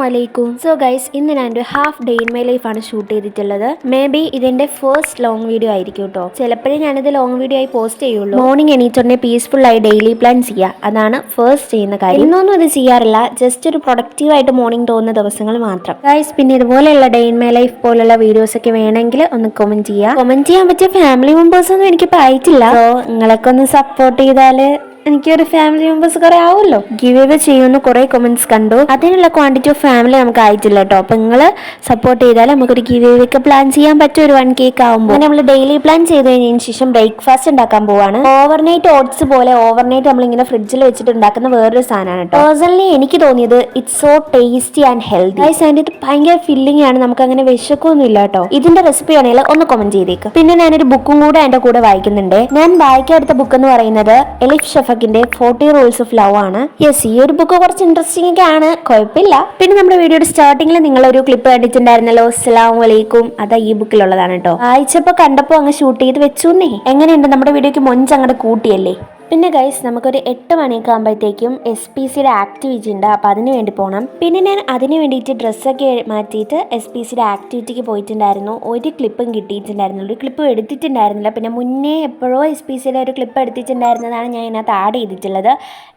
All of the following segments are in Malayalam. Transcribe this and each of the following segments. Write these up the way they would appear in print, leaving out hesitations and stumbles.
അലൈക്കും. സോ ഗൈസ്, ഇന്ന് ഞാൻ ഒരു half day in my life ആണ് ഷൂട്ട് ചെയ്തിട്ടുള്ളത്. മേ ബി ഇതിന്റെ ഫസ്റ്റ് ലോങ് വീഡിയോ ആയിരിക്കും കേട്ടോ. ചിലപ്പോഴേ ഞാനിത് ലോങ് വീഡിയോ ആയി പോസ്റ്റ് ചെയ്യുള്ളൂ. മോർണിംഗ് എണീറ്റുടനെ പീസ്ഫുൾ ആയി ഡെയിലി പ്ലാൻ ചെയ്യുക, അതാണ് ഫസ്റ്റ് ചെയ്യുന്ന കാര്യം. ഇന്നൊന്നും ഇത് ചെയ്യാറില്ല, ജസ്റ്റ് ഒരു പ്രൊഡക്റ്റീവ് ആയിട്ട് മോർണിംഗ് തോന്നുന്ന ദിവസങ്ങൾ മാത്രം. ഗൈസ്, പിന്നെ ഇതുപോലെയുള്ള ഡേ ഇൻ മൈ ലൈഫ് പോലുള്ള വീഡിയോസ് ഒക്കെ വേണമെങ്കിൽ ഒന്ന് കമന്റ് ചെയ്യുക. കമന്റ് ചെയ്യാൻ പറ്റിയ ഫാമിലി മെമ്പേഴ്സ് ഒന്നും എനിക്കിപ്പോൾ ആയിട്ടില്ല. സോ നിങ്ങളൊക്കെ ഒന്ന് സപ്പോർട്ട് ചെയ്താല് എനിക്കൊരു ഫാമിലി മെമ്പേഴ്സ് കുറെ ആവുമല്ലോ. ഗിവ് അവേ ചെയ്യുന്ന കുറെ കമന്റ്സ് കണ്ടു. അതിനുള്ള ക്വാണ്ടിറ്റി ഓഫ് ഫാമിലി നമുക്ക് ആയിട്ടില്ല കേട്ടോ. അപ്പൊ നിങ്ങൾ സപ്പോർട്ട് ചെയ്താൽ നമുക്കൊരു ഗിവ് അവേ ഒക്കെ പ്ലാൻ ചെയ്യാൻ പറ്റും. ഒരു 1K ആവുമ്പോൾ നമ്മൾ ഡെയിലി പ്ലാൻ ചെയ്ത് കഴിഞ്ഞതിന് ശേഷം ബ്രേക്ക്ഫാസ്റ്റ് ഉണ്ടാക്കാൻ പോവാണ്. ഓവർനൈറ്റ് ഓട്സ് പോലെ ഓവർനൈറ്റ് നമ്മൾ ഇങ്ങനെ ഫ്രിഡ്ജിൽ വെച്ചിട്ട് ഉണ്ടാക്കുന്ന വേറൊരു സാധനമാണ് കേട്ടോ. പേഴ്സണലി എനിക്ക് തോന്നിയത് it's so tasty and healthy. And ഇത് ഭയങ്കര ഫില്ലിംഗ് ആണ്, നമുക്ക് അങ്ങനെ വിശക്കൊന്നും ഇല്ല കേട്ടോ. ഇതിന്റെ റെസിപ്പി ആണെങ്കിൽ ഒന്ന് കമന്റ് ചെയ്തേക്ക്. പിന്നെ ഞാനൊരു ബുക്കും കൂടെ അതിന്റെ കൂടെ വായിക്കുന്നുണ്ട്. ഞാൻ വായിക്കാത്ത ബുക്ക് എന്ന് പറയുന്നത് എലിഫ് ഷഫക്കിന്റെ 40 റൂൾസ് ഓഫ് ലവ് ആണ്. യെസ്, ഈ ഒരു ബുക്ക് കുറച്ച് ഇൻട്രസ്റ്റിംഗ് ഒക്കെ ആണ്, കുഴപ്പമില്ല. പിന്നെ നമ്മുടെ വീഡിയോയുടെ സ്റ്റാർട്ടിങ്ങിൽ നിങ്ങൾ ഒരു ക്ലിപ്പ് കണ്ടിട്ടുണ്ടായിരുന്നല്ലോ, അസ്സലാമു അലൈക്കും. അതാ ഈ ബുക്കിലുള്ളതാണ് കേട്ടോ. വായിച്ചപ്പോ കണ്ടപ്പോ അങ്ങ് ഷൂട്ട് ചെയ്ത് വെച്ചൂന്നേ. എങ്ങനെയുണ്ട് നമ്മുടെ വീഡിയോക്ക് മൊഞ്ച് അങ്ങോട്ട് കൂട്ടിയല്ലേ. പിന്നെ ഗൈസ്, നമുക്കൊരു 8 മണിയൊക്കെ ആകുമ്പോഴത്തേക്കും SPCയുടെ ആക്ടിവിറ്റി ഉണ്ട്. അപ്പോൾ അതിന് വേണ്ടി പോകണം. പിന്നെ ഞാൻ അതിന് വേണ്ടിയിട്ട് ഡ്രസ്സൊക്കെ മാറ്റിയിട്ട് SPCയുടെ ആക്ടിവിറ്റിക്ക് പോയിട്ടുണ്ടായിരുന്നു. ഒരു ക്ലിപ്പും കിട്ടിയിട്ടുണ്ടായിരുന്നില്ല, ഒരു ക്ലിപ്പും എടുത്തിട്ടുണ്ടായിരുന്നില്ല. പിന്നെ മുന്നേ എപ്പോഴോ SPCയുടെ ഒരു ക്ലിപ്പ് എടുത്തിട്ടുണ്ടായിരുന്നതാണ് ഞാൻ ഇതിനകത്ത് ആഡ് ചെയ്തിട്ടുള്ളത്.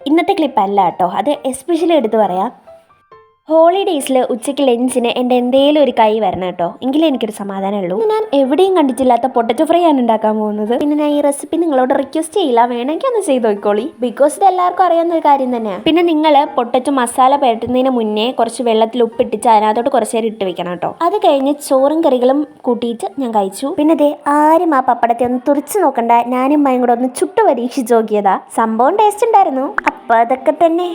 ഇന്നത്തെ ക്ലിപ്പല്ല കേട്ടോ, അത് എസ്പെഷ്യലി എടുത്ത് പറയാം. ഹോളിഡേയ്സിൽ ഉച്ചയ്ക്ക് ലഞ്ചിന് എൻ്റെ എന്തെങ്കിലും ഒരു കൈ വരണം കേട്ടോ, എങ്കിലേ എനിക്കൊരു സമാധാനമുള്ളൂ. ഞാൻ എവിടെയും കണ്ടിട്ടില്ലാത്ത പൊട്ടറ്റോ ഫ്രൈ ആണ് ഉണ്ടാക്കാൻ പോകുന്നത്. പിന്നെ ഞാൻ ഈ റെസിപ്പി നിങ്ങളോട് റിക്വസ്റ്റ് ചെയ്യില്ല, വേണമെങ്കിൽ ഒന്ന് ചെയ്ത് നോക്കിക്കോളി. ബിക്കോസ് ഇത് എല്ലാവർക്കും അറിയാവുന്ന ഒരു കാര്യം തന്നെയാണ്. പിന്നെ നിങ്ങൾ പൊട്ടറ്റോ മസാല പുരട്ടുന്നതിന് മുന്നേ കുറച്ച് വെള്ളത്തിൽ ഉപ്പിട്ടിച്ച് അതിനകത്തോട്ട് കുറച്ച് നേരം ഇട്ട് വെക്കണം കേട്ടോ. അത് കഴിഞ്ഞ് ചോറും കറികളും കൂട്ടിയിട്ട് ഞാൻ കഴിച്ചു. പിന്നെ ദേ ആരും ആ പപ്പടത്തെ ഒന്ന് തുറച്ച് നോക്കണ്ട, ഞാനും മയും കൂടെ ഒന്ന് ചുട്ടു പരീക്ഷിച്ച് നോക്കിയതാ. സംഭവം ടേസ്റ്റ് ഉണ്ടായിരുന്നു. അപ്പം അതൊക്കെ തന്നെ.